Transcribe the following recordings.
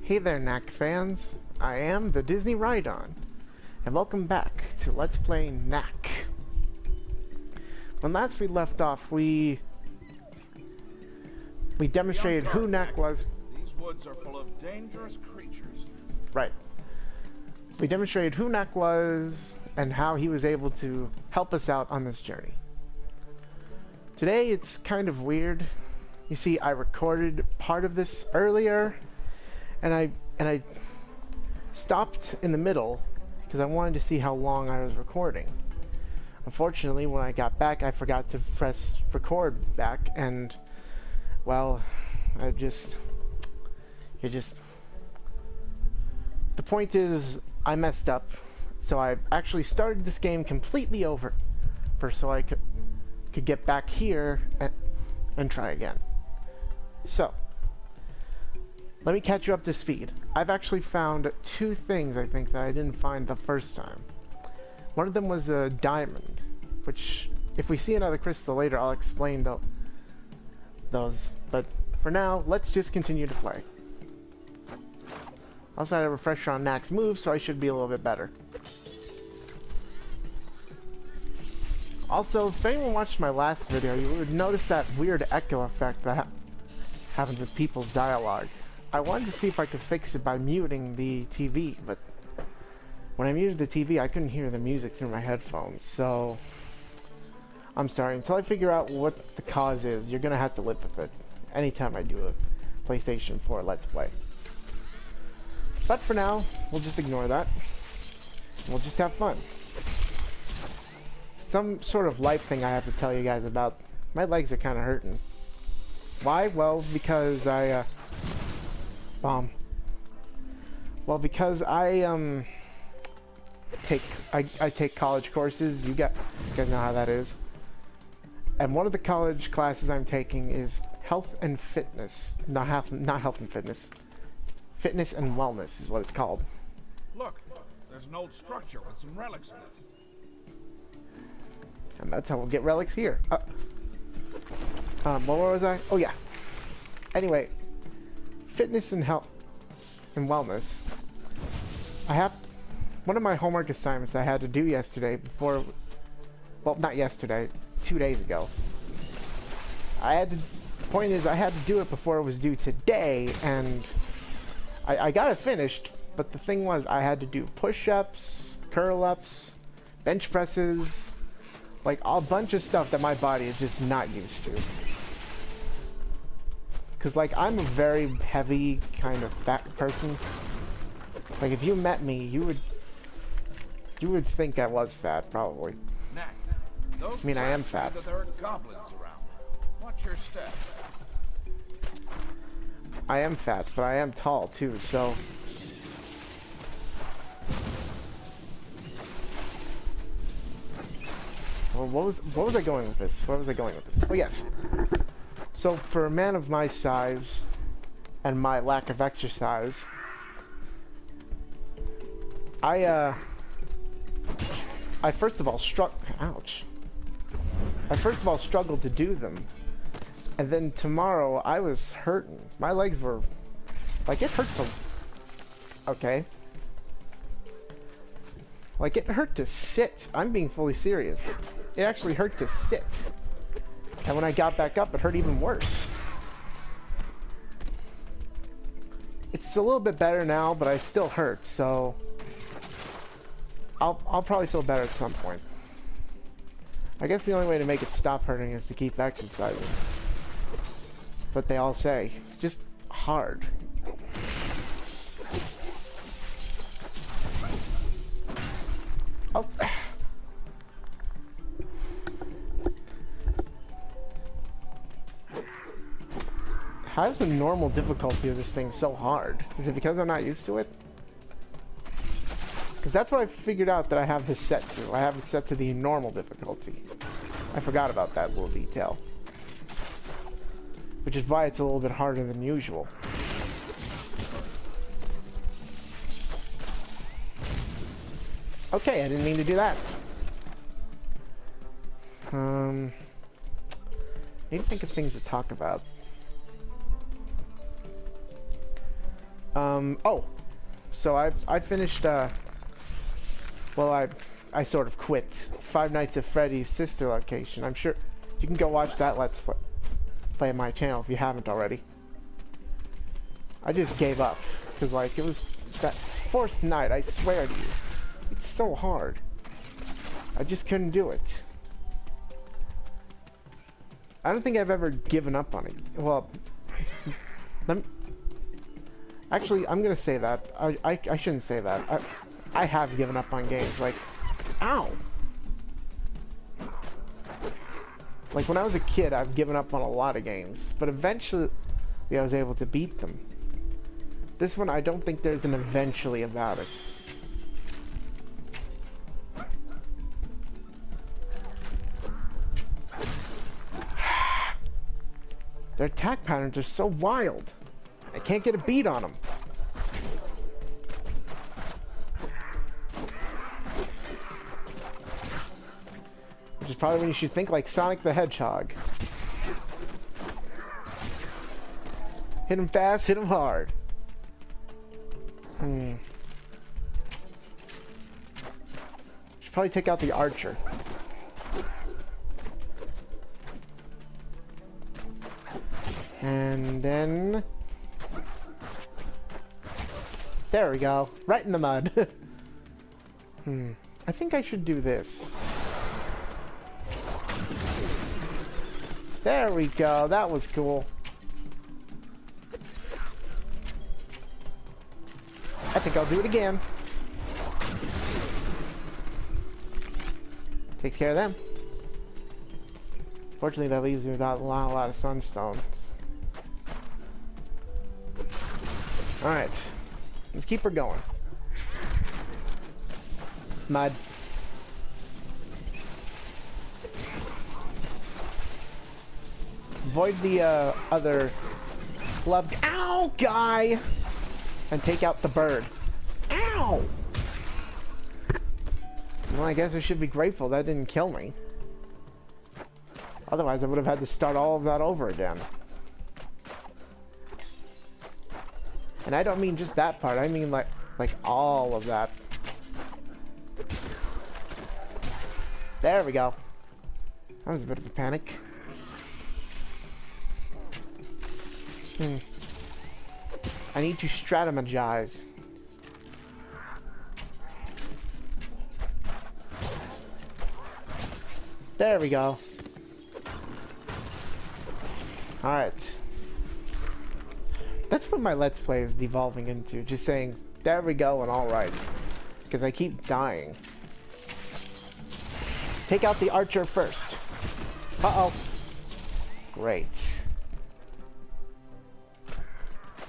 Hey there, Knack fans. I am the Disney Ride-On, and welcome back to Let's Play Knack. When last we left off, we demonstrated who Knack was. These woods are full of dangerous creatures. Right. We demonstrated who Knack was and how he was able to help us out on this journey. Today it's kind of weird. You see, I recorded part of this earlier, and I stopped in the middle because I wanted to see how long I was recording. Unfortunately, when I got back, I forgot to press record back, and well, the point is, I messed up, so I actually started this game completely over, so I could get back here and try again. So, let me catch you up to speed. I've actually found two things, I think, that I didn't find the first time. One of them was a diamond, which, if we see another crystal later, I'll explain those. But for now, let's just continue to play. Also had a refresher on Knack's moves, so I should be a little bit better. Also, if anyone watched my last video, you would notice that weird echo effect that happens with people's dialogue. I wanted to see if I could fix it by muting the TV, but when I muted the TV, I couldn't hear the music through my headphones, so I'm sorry. Until I figure out what the cause is, you're gonna have to live with it anytime I do a PlayStation 4 Let's Play. But for now, we'll just ignore that. We'll just have fun. Some sort of life thing I have to tell you guys about. My legs are kind of hurting. Why? Well, because I take college courses. You guys know how that is. And one of the college classes I'm taking is health and fitness. Not health and fitness. Fitness and wellness is what it's called. Look, there's an old structure with some relics in it. And that's how we'll get relics here. Where was I? Oh yeah. Anyway, fitness and health and wellness. I have one of my homework assignments that I had to do yesterday before, well, not yesterday, 2 days ago. The point is, I had to do it before it was due today, and I got it finished, but the thing was, I had to do push-ups, curl-ups, bench presses, like a bunch of stuff that my body is just not used to. Cause like I'm a very heavy kind of fat person. Like if you met me, you would think I was fat, probably. Knack, I mean, I am fat. There are goblins around. Watch your step. I am fat, but I am tall too, so. Well, what was I going with this? Where was I going with this? Oh yes. So for a man of my size and my lack of exercise, I first of all struggled to do them. And then tomorrow I was hurting. My legs were like, it hurt to, okay. Like it hurt to sit. I'm being fully serious. It actually hurt to sit. And when I got back up, it hurt even worse. It's a little bit better now, but I still hurt, so I'll probably feel better at some point. I guess the only way to make it stop hurting is to keep exercising. But they all say, just hard. Oh. How is the normal difficulty of this thing so hard? Is it because I'm not used to it? Because that's what I figured out that I have this set to. I have it set to the normal difficulty. I forgot about that little detail. Which is why it's a little bit harder than usual. Okay, I didn't mean to do that. Need to think of things to talk about. Oh, so I finished, well, I sort of quit Five Nights at Freddy's sister location. I'm sure you can go watch that Let's Play on my channel if you haven't already. I just gave up, because, like, it was that fourth night, I swear to you. It's so hard. I just couldn't do it. I don't think I've ever given up on it. Well, actually, I'm gonna say that. I shouldn't say that. I have given up on games. Like, ow! Like, when I was a kid, I've given up on a lot of games. But eventually, I was able to beat them. This one, I don't think there's an eventually about it. Their attack patterns are so wild. I can't get a beat on them. Which is probably when you should think like Sonic the Hedgehog. Hit him fast, hit him hard. Should probably take out the archer. And then... there we go. Right in the mud. I think I should do this. There we go. That was cool. I think I'll do it again. Takes care of them. Fortunately, that leaves me without a lot of sunstone. Alright. Let's keep her going. Mud. Avoid the other club. Ow, guy! And take out the bird. Ow! Well, I guess I should be grateful that didn't kill me. Otherwise, I would have had to start all of that over again. And I don't mean just that part. I mean like all of that. There we go. That was a bit of a panic. I need to strategize. There we go. Alright. That's what my Let's Play is devolving into. Just saying, there we go and alright. Because I keep dying. Take out the archer first. Uh-oh. Great.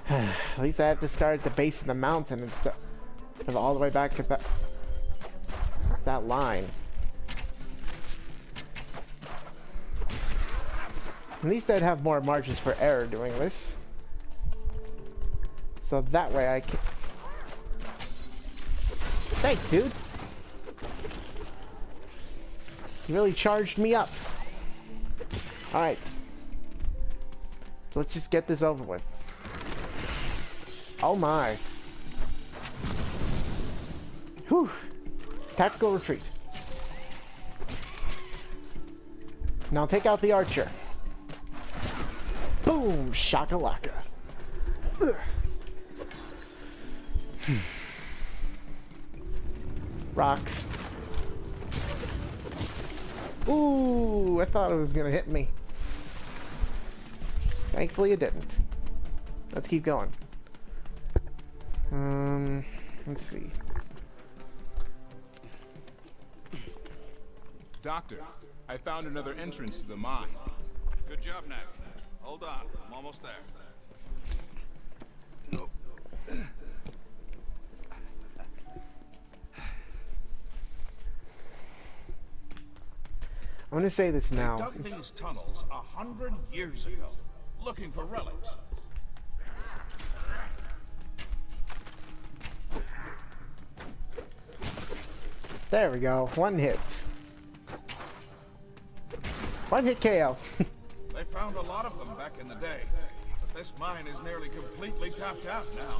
At least I have to start at the base of the mountain instead of all the way back at that line. At least I'd have more margins for error doing this. So that way I can... Thanks, dude. You really charged me up. Alright. So let's just get this over with. Oh my. Whew. Tactical retreat. Now take out the archer. Boom! Shakalaka. Rocks. Ooh, I thought it was gonna hit me. Thankfully it didn't. Let's keep going. Let's see. Doctor, I found another entrance to the mine. Good job, Knack. Hold on, I'm almost there. Nope. I'm gonna say this now. They dug these tunnels 100 years ago, looking for relics. There we go. One hit. One hit KO. They found a lot of them back in the day, but this mine is nearly completely tapped out now.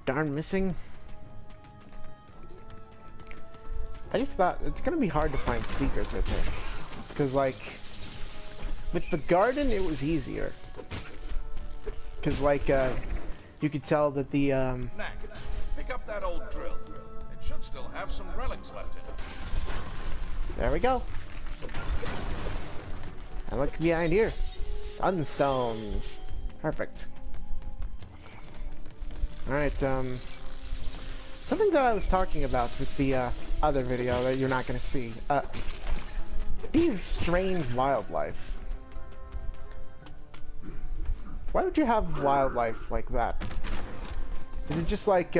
darn missing. I just thought it's gonna be hard to find secrets, I think. Because, like, with the garden, it was easier. Because, like, you could tell that the, Knack, pick up that old drill. It should still have some relics left in it. there we go. And look behind here. Sunstones. Perfect. Alright, something that I was talking about with the, other video that you're not gonna see. These strange wildlife. Why would you have wildlife like that? Is it just like,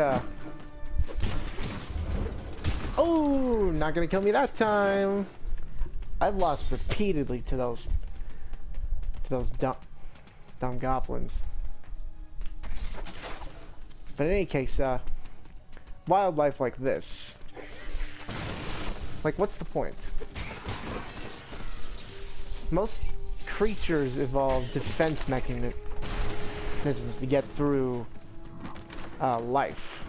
oh, not gonna kill me that time. I've lost repeatedly to those dumb goblins. But in any case, wildlife like this. Like, what's the point? Most creatures evolve defense mechanisms to get through life.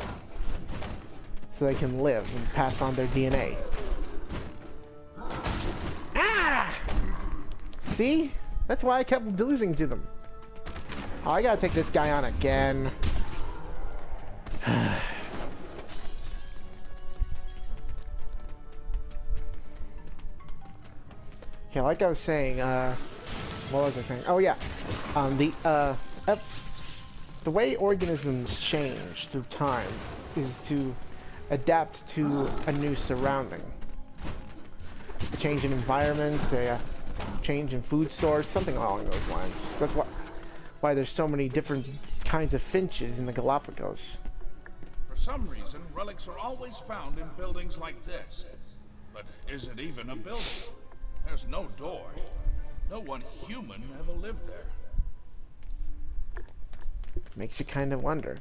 So they can live and pass on their DNA. Ah! See? That's why I kept losing to them. Oh, I gotta take this guy on again. Okay, like I was saying, what was I saying? Oh yeah, the way organisms change through time is to adapt to a new surrounding. A change in environment, a change in food source, something along those lines. That's why there's so many different kinds of finches in the Galapagos. For some reason, relics are always found in buildings like this. But is it even a building? There's no door. No one human ever lived there. Makes you kind of wonder.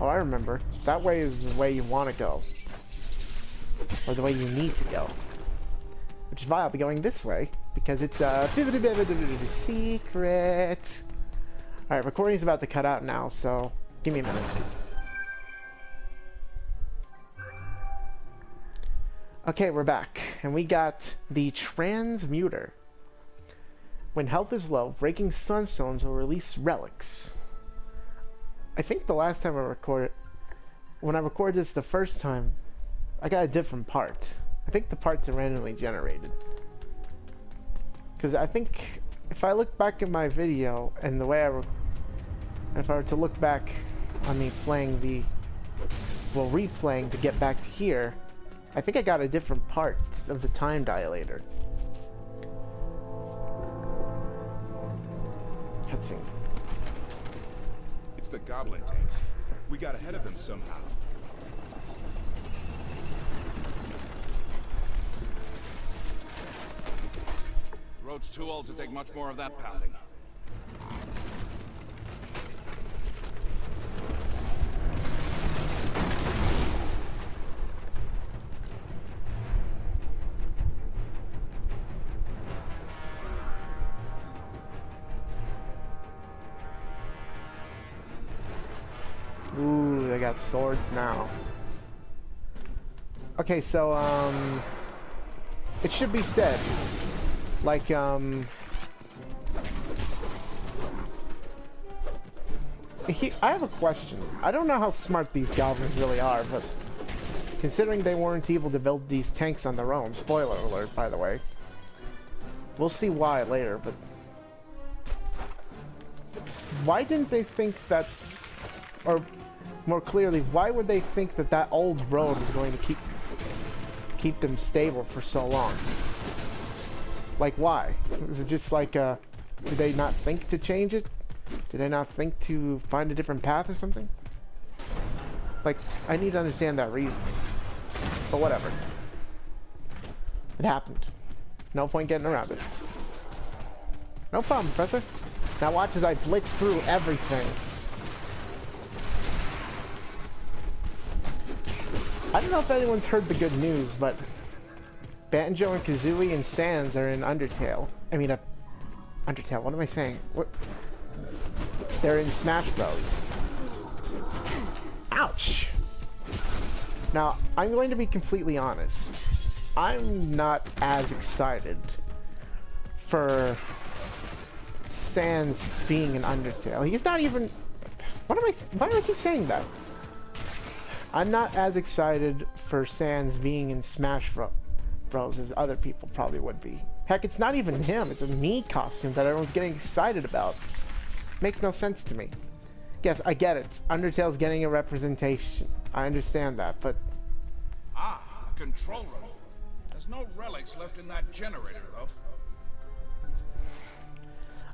Oh, I remember. That way is the way you want to go. Or the way you need to go. Which is why I'll be going this way. Because it's a secret. Alright, recording's about to cut out now, so give me a minute. Okay, we're back. And we got the transmuter. When health is low, breaking sunstones will release relics. I think the last time when I recorded this the first time, I got a different part. I think the parts are randomly generated. Because I think if I look back at my video and the way if I were to look back on me playing replaying to get back to here, I think I got a different part of the time dilator. Cutscene. It's the Goblin tanks. We got ahead of them somehow. The road's too old to take much more of that pounding. Ooh, they got swords now. Okay, so, it should be said, like, I have a question. I don't know how smart these goblins really are, but considering they weren't able to build these tanks on their own, spoiler alert, by the way. We'll see why later, but why didn't they think that, or more clearly, why would they think that that old road was going to keep them stable for so long? Like, why? Is it just like, did they not think to change it? Did they not think to find a different path or something? Like, I need to understand that reason. But whatever. It happened. No point getting around it. No problem, Professor. Now watch as I blitz through everything. I don't know if anyone's heard the good news, but Banjo and Kazooie and Sans are in Undertale. I mean, Undertale, what am I saying? What? They're in Smash Bros. Ouch! Now, I'm going to be completely honest. I'm not as excited for Sans being in Undertale. He's not even... why do I keep saying that? I'm not as excited for Sans being in Smash Bros as other people probably would be. Heck, it's not even him. It's a Mii costume that everyone's getting excited about. Makes no sense to me. Yes, I get it. Undertale's getting a representation. I understand that, but... Ah, the control room. There's no relics left in that generator, though.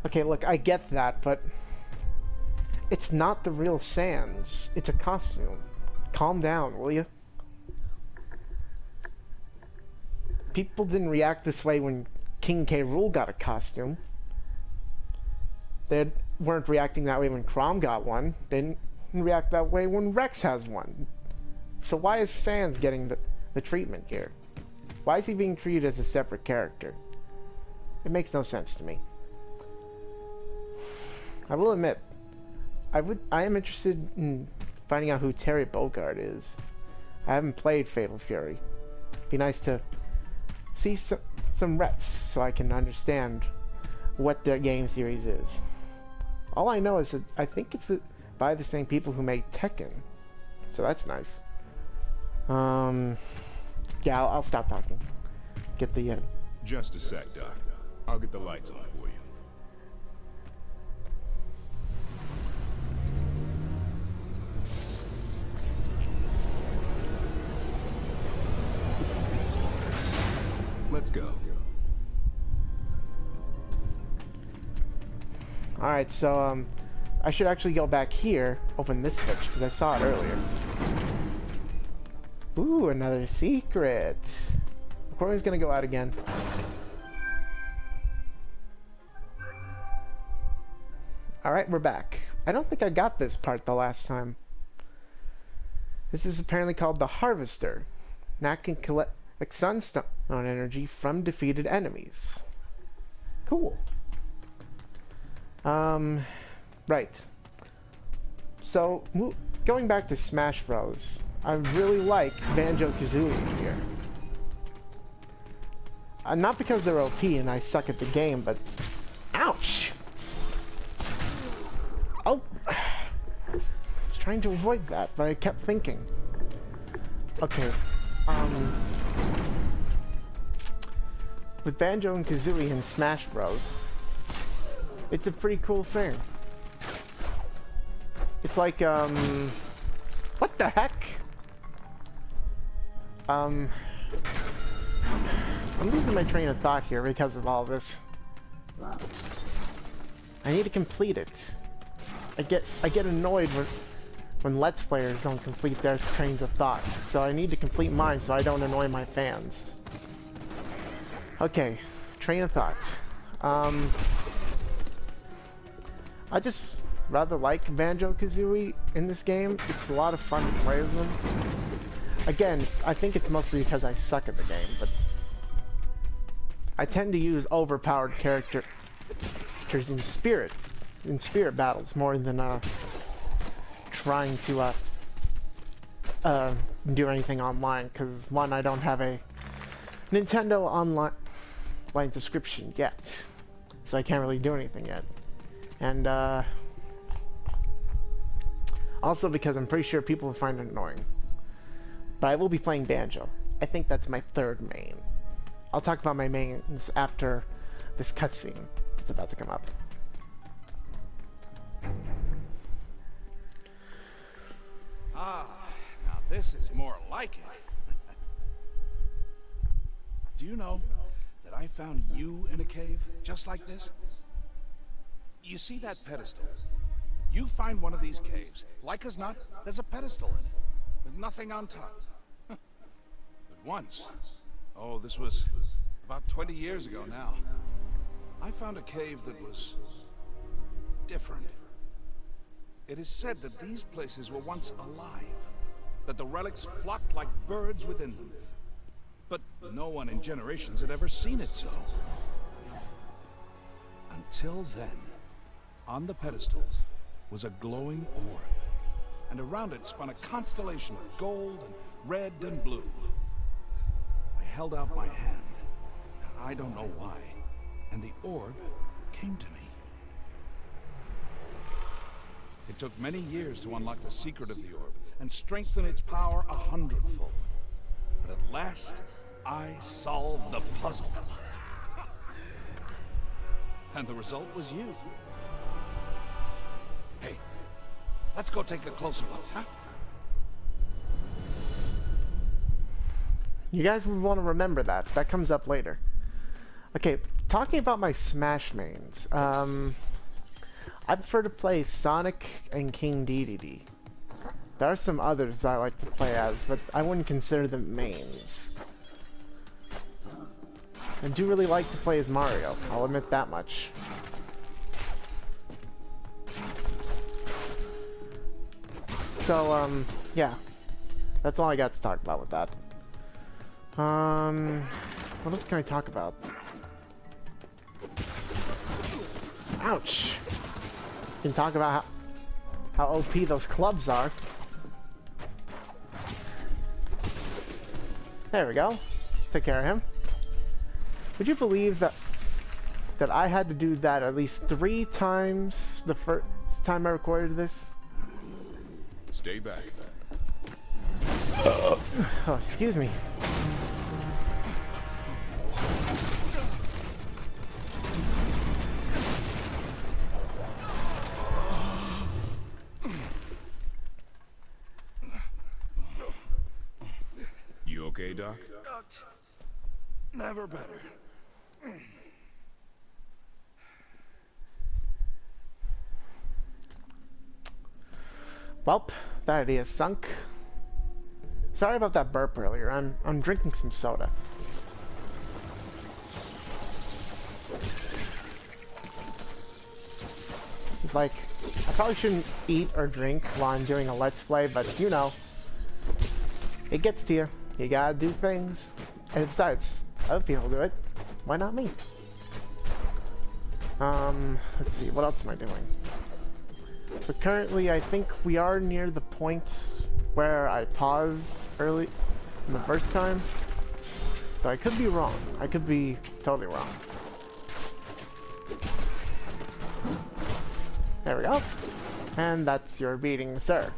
Okay, look, I get that, but... it's not the real Sans. It's a costume. Calm down, will you? People didn't react this way when King K. Rool got a costume. They weren't reacting that way when Chrom got one. They didn't react that way when Rex has one. So why is Sans getting the treatment here? Why is he being treated as a separate character? It makes no sense to me. I will admit, I am interested in finding out who Terry Bogard is. I haven't played Fatal Fury. It'd be nice to see some reps so I can understand what their game series is. All I know is that I think it's by the same people who made Tekken. So that's nice. Yeah, I'll stop talking. Get the... Just a sec, Doc. I'll get the lights on for you. Let's go. Alright, so, I should actually go back here, open this switch, because I saw it earlier. Ooh, another secret. Recording's gonna go out again. Alright, we're back. I don't think I got this part the last time. This is apparently called the Harvester. Knack can collect sunstone energy from defeated enemies. Cool. Right. So, going back to Smash Bros, I really like Banjo-Kazooie here. Not because they're OP and I suck at the game, but... ouch! Oh! I was trying to avoid that, but I kept thinking. Okay, with Banjo and Kazooie in Smash Bros, it's a pretty cool thing. It's like, what the heck? I'm losing my train of thought here because of all this. I need to complete it. I get annoyed when Let's Players don't complete their trains of thought, so I need to complete mine so I don't annoy my fans. Okay, train of thought. I just rather like Banjo-Kazooie in this game. It's a lot of fun to play as them. Again, I think it's mostly because I suck at the game, but I tend to use overpowered characters in spirit battles more than trying to do anything online, because one, I don't have a Nintendo online subscription yet, so I can't really do anything yet, and also because I'm pretty sure people will find it annoying. But I will be playing Banjo. I think that's my third main. I'll talk about my mains after this cutscene that's about to come up. Ah, now this is more like it. Do you know that I found you in a cave just like this? You see that pedestal? You find one of these caves. Like as not, there's a pedestal in it, with nothing on top. But once, oh, this was about 20 years ago now, I found a cave that was different. It is said that these places were once alive, that the relics flocked like birds within them. But no one in generations had ever seen it so. Until then, on the pedestal was a glowing orb, and around it spun a constellation of gold and red and blue. I held out my hand, I don't know why, and the orb came to me. It took many years to unlock the secret of the orb and strengthen its power 100-fold. But at last, I solved the puzzle. And the result was you. Hey, let's go take a closer look, huh? You guys would want to remember that. That comes up later. Okay, talking about my Smash mains. I prefer to play Sonic and King Dedede. There are some others that I like to play as, but I wouldn't consider them mains. I do really like to play as Mario, I'll admit that much. So, yeah. That's all I got to talk about with that. What else can I talk about? Ouch! We can talk about how OP those clubs are. There we go. Take care of him. Would you believe that I had to do that at least 3 times the first time I recorded this? Stay back. Oh, excuse me. You okay, Doc? Never better. Welp, that idea sunk. Sorry about that burp earlier. I'm drinking some soda. Like, I probably shouldn't eat or drink while I'm doing a Let's Play, but you know, it gets to you. You gotta do things. And besides, other people do it. Why not me? Let's see, what else am I doing? So currently, I think we are near the point where I paused early in the first time. So I could be wrong. I could be totally wrong. There we go. And that's your beating, sir.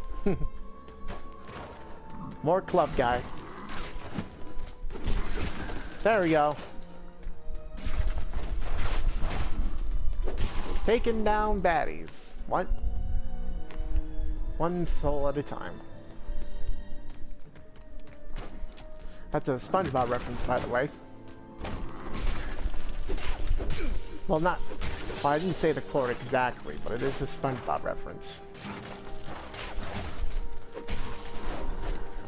More club guy. There we go. Taking down baddies. One soul at a time. That's a SpongeBob reference, by the way. Well, not... Well, I didn't say the quote exactly, but it is a SpongeBob reference.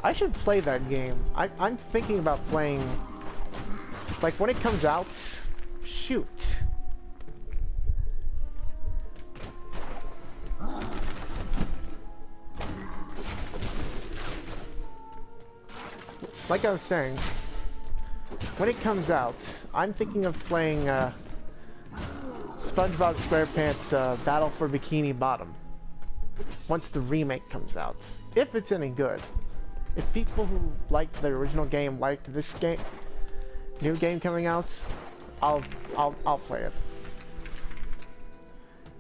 I should play that game. I'm thinking about playing... Like, when it comes out... Shoot. Like I was saying, when it comes out, I'm thinking of playing SpongeBob SquarePants Battle for Bikini Bottom once the remake comes out, if it's any good. If people who liked the original game like this game, new game coming out, I'll play it.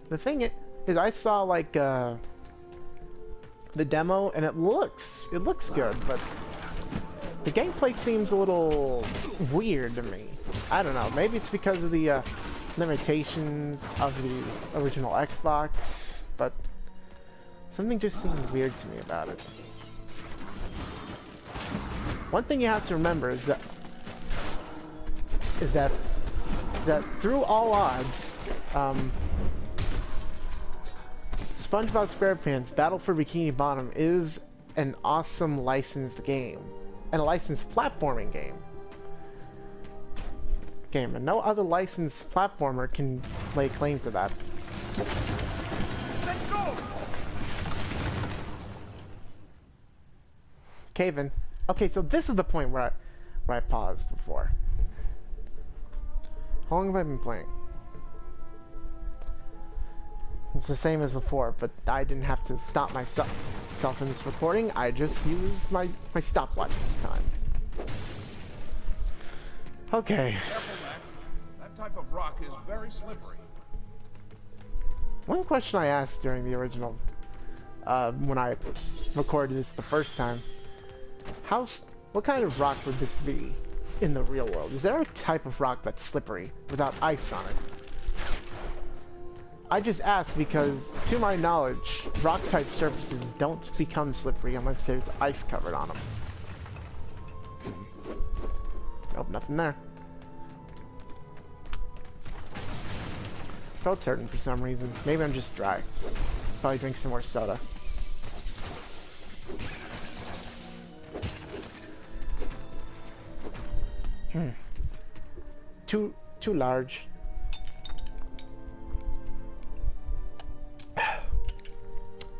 The thing is, I saw like the demo and it looks good, but the gameplay seems a little weird to me. I don't know, maybe it's because of the limitations of the original Xbox, but something just seems weird to me about it. One thing you have to remember is that through all odds, SpongeBob SquarePants Battle for Bikini Bottom is an awesome licensed game. And a licensed platforming game. And no other licensed platformer can lay claim to that. Let's go! cave in. Okay, so this is the point where I paused before. How long have I been playing? It's the same as before, but I didn't have to stop myself in this recording. I just used my stopwatch this time. Okay. Careful, Knack. That type of rock is very slippery. One question I asked during the original, when I recorded this the first time, what kind of rock would this be in the real world? Is there a type of rock that's slippery without ice on it? I just asked because, to my knowledge, rock-type surfaces don't become slippery unless there's ice covered on them. Nope, nothing there. Throat's hurting for some reason. Maybe I'm just dry. Probably drink some more soda. Too large.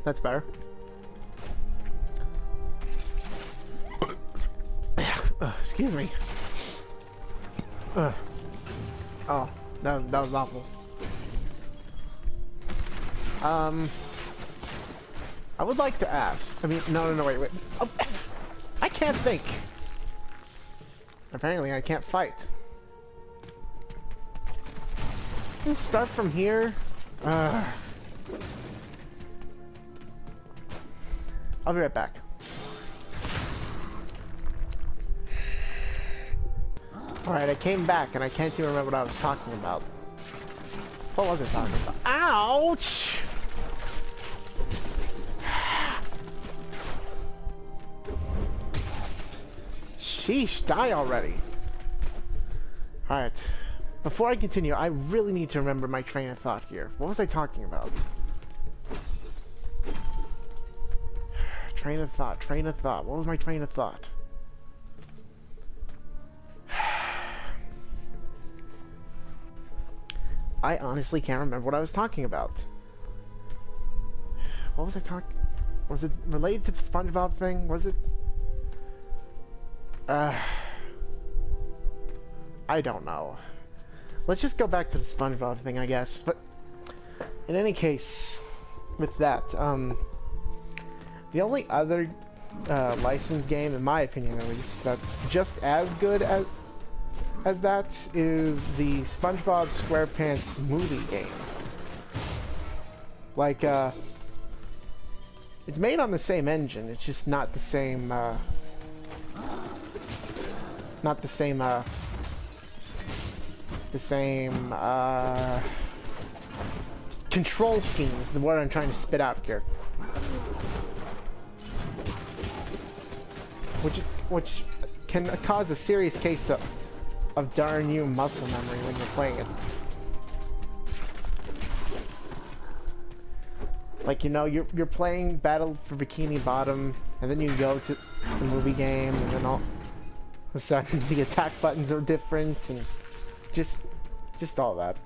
That's better. Excuse me. Oh, that was awful. I would like to ask. I mean, no, wait. Oh, I can't think. Apparently, I can't fight. Let's start from here. I'll be right back. Alright, I came back and I can't even remember what I was talking about. What was I talking about? Ouch! Sheesh, die already. Alright. Before I continue, I really need to remember my train of thought here. What was I talking about? Train of thought. What was my train of thought? I honestly can't remember what I was talking about. What was I talking? Was it related to the SpongeBob thing? Was it? I don't know. Let's just go back to the SpongeBob thing, I guess. But in any case, with that, the only other licensed game, in my opinion at least, that's just as good as that is the SpongeBob SquarePants movie game. Like, it's made on the same engine, it's just not the same, control scheme is the word I'm trying to spit out here. Which can cause a serious case of darn you muscle memory when you're playing it. Like, you know, you're playing Battle for Bikini Bottom, and then you go to the movie game, and then all of a sudden the attack buttons are different, and just all that.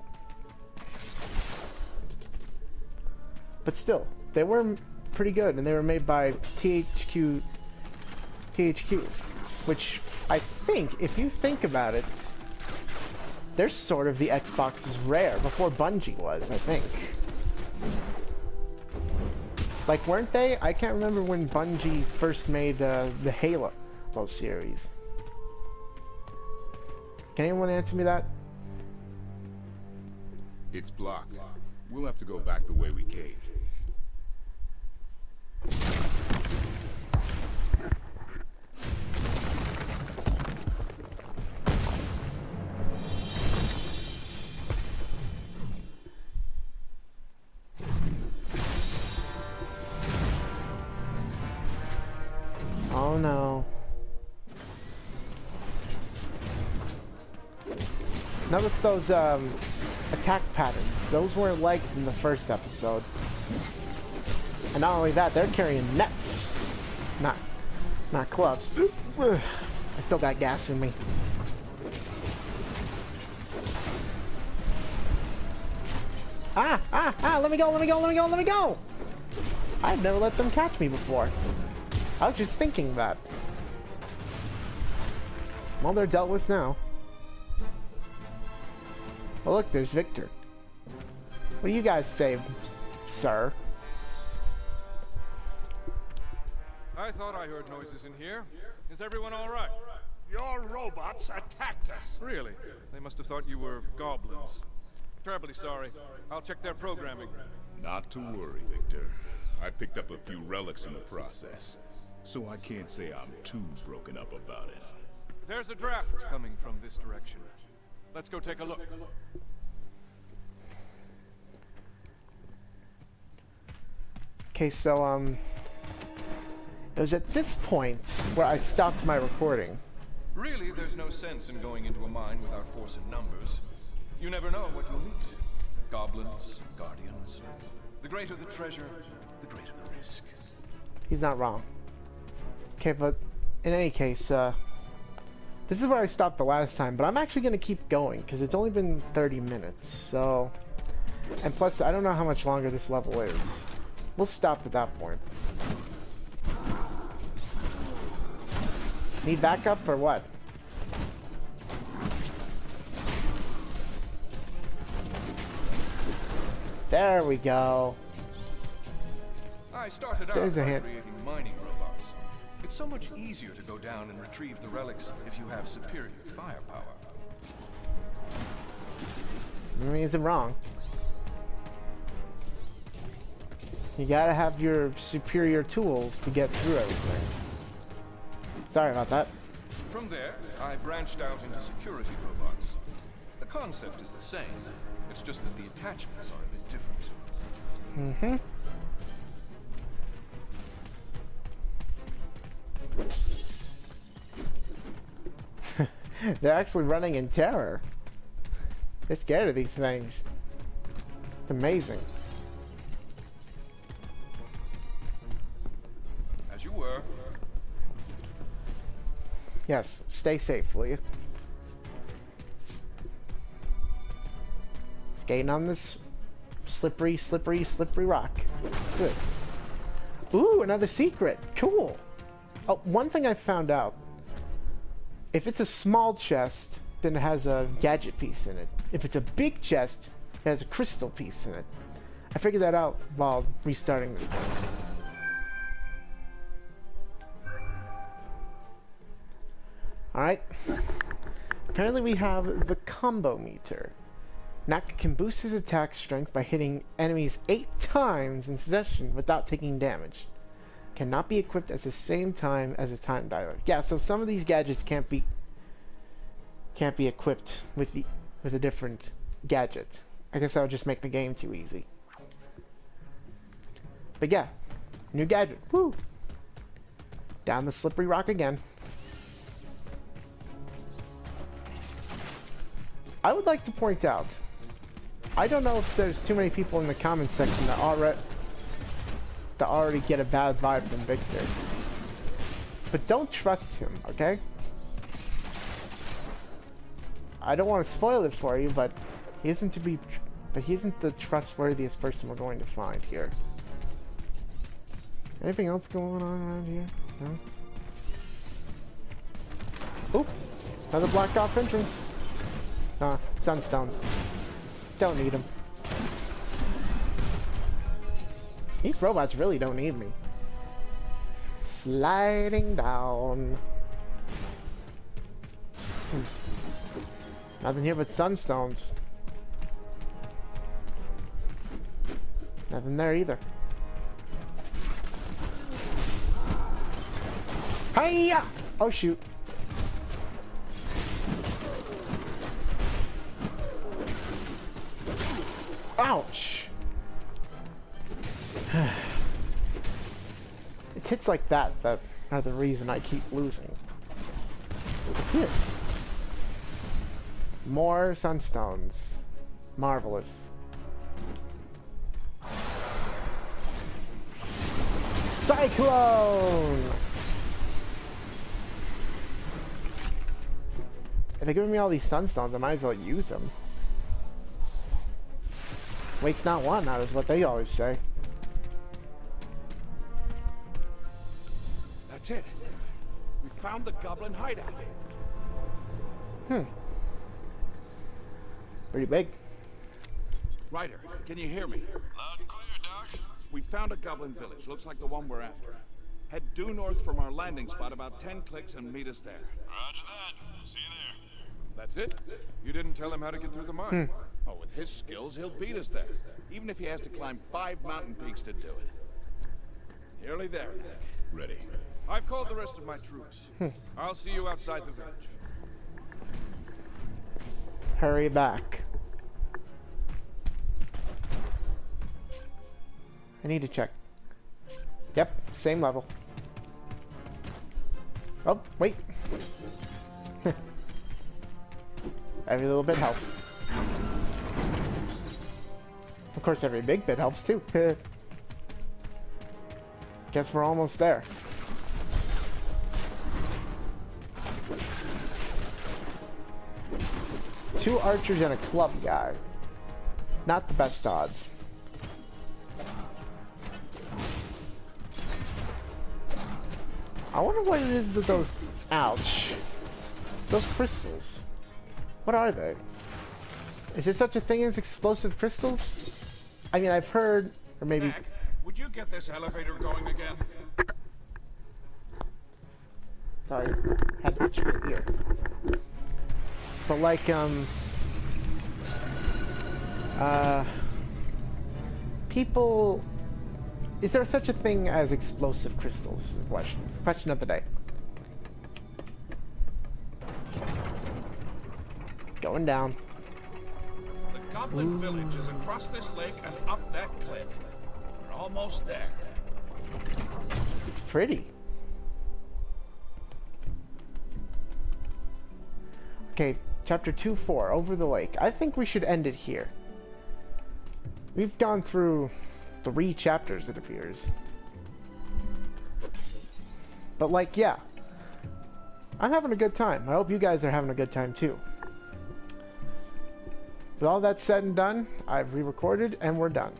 But still, they were pretty good, and they were made by THQ, which I think, if you think about it, they're sort of the Xbox's Rare before Bungie was, I think. Like, weren't they? I can't remember when Bungie first made the Halo series. Can anyone answer me that? It's blocked. We'll have to go back the way we came. Oh no. Notice those attack patterns. Those weren't liked in the first episode. And not only that, they're carrying nets. Not clubs. I still got gas in me. Let me go! I've neve never let them catch me before. I was just thinking that. Well, they're dealt with now. Oh, look, there's Victor. What do you guys say, sir? I thought I heard noises in here. Is everyone all right? Your robots attacked us. Really? They must have thought you were goblins. Terribly sorry. I'll check their programming. Not to worry, Victor. I picked up a few relics in the process, so I can't say I'm too broken up about it. There's a draft coming from this direction. Let's go take a look. Okay, so, it was at this point where I stopped my recording. Really, there's no sense in going into a mine with our force in numbers. You never know what you'll meet. Goblins, guardians. The greater the treasure, the greater the risk. He's not wrong. Okay, but in any case, this is where I stopped the last time, but I'm actually going to keep going, because it's only been 30 minutes, so... And plus, I don't know how much longer this level is. We'll stop at that point. Need backup or what? There we go. I started out There's a by hint. creating mining robots. It's so much easier to go down and retrieve the relics if you have superior firepower. I mean, isn't wrong. You gotta have your superior tools to get through everything. Sorry about that. From there, I branched out into security robots. The concept is the same. It's just that the attachments are a bit different. They're actually running in terror. They're scared of these things. It's amazing. As you were. Yes, stay safe, will you? Skating on this slippery, slippery, slippery rock. Good. Ooh, another secret. Cool. Oh, one thing I found out. If it's a small chest, then it has a gadget piece in it. If it's a big chest, it has a crystal piece in it. I figured that out while restarting this game. Alright. Apparently we have the combo meter. Knack can boost his attack strength by hitting enemies 8 times in succession without taking damage. Cannot be equipped at the same time as a time dialer. Yeah, so some of these gadgets can't be equipped with a different gadget. I guess that would just make the game too easy. But yeah, new gadget. Woo! Down the slippery rock again. I would like to point out, I don't know if there's too many people in the comment section that already get a bad vibe from Victor. But don't trust him, okay? I don't want to spoil it for you, but he isn't the trustworthiest person we're going to find here. Anything else going on around here? No? Oop! Another blocked off entrance. Sunstones. Don't need them. These robots really don't need me. Sliding down. Nothing here but sunstones. Nothing there either. Hiya! Oh shoot. Ouch! It's hits like that are the reason I keep losing. What's here? More sunstones. Marvelous. Cyclone! If they're giving me all these sunstones, I might as well use them. Waste not, want not is what they always say. That's it. We found the Goblin hideout. Pretty big. Ryder, can you hear me? Loud and clear, Doc. We found a Goblin village. Looks like the one we're after. Head due north from our landing spot about 10 clicks and meet us there. Roger that. See you there. That's it? You didn't tell him how to get through the mine. Oh, with his skills, he'll beat us there. Even if he has to climb 5 mountain peaks to do it. Nearly there, Knack. Ready. I've called the rest of my troops. I'll see you outside the village. Hurry back. I need to check. Yep, same level. Oh, wait. Every little bit helps. Of course, every big bit helps too. Guess we're almost there. Two archers and a club guy. Not the best odds. I wonder what it is that those... Ouch. Those crystals. What are they? Is there such a thing as explosive crystals? I mean, I've heard, or maybe... Knack, would you get this elevator going again? Sorry, had to itch my ear. But like, people... Is there such a thing as explosive crystals? Is the question. Question of the day. Going down. The Goblin village is across this lake and up that cliff. We're almost there. It's pretty. Okay, chapter 2-4, Over the Lake. I think we should end it here. We've gone through 3 chapters, it appears. But like, yeah. I'm having a good time. I hope you guys are having a good time too. With all that said and done, I've re-recorded and we're done.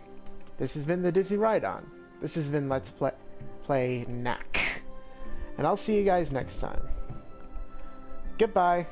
This has been the Disney Ride-On. This has been Let's Play Knack. And I'll see you guys next time. Goodbye.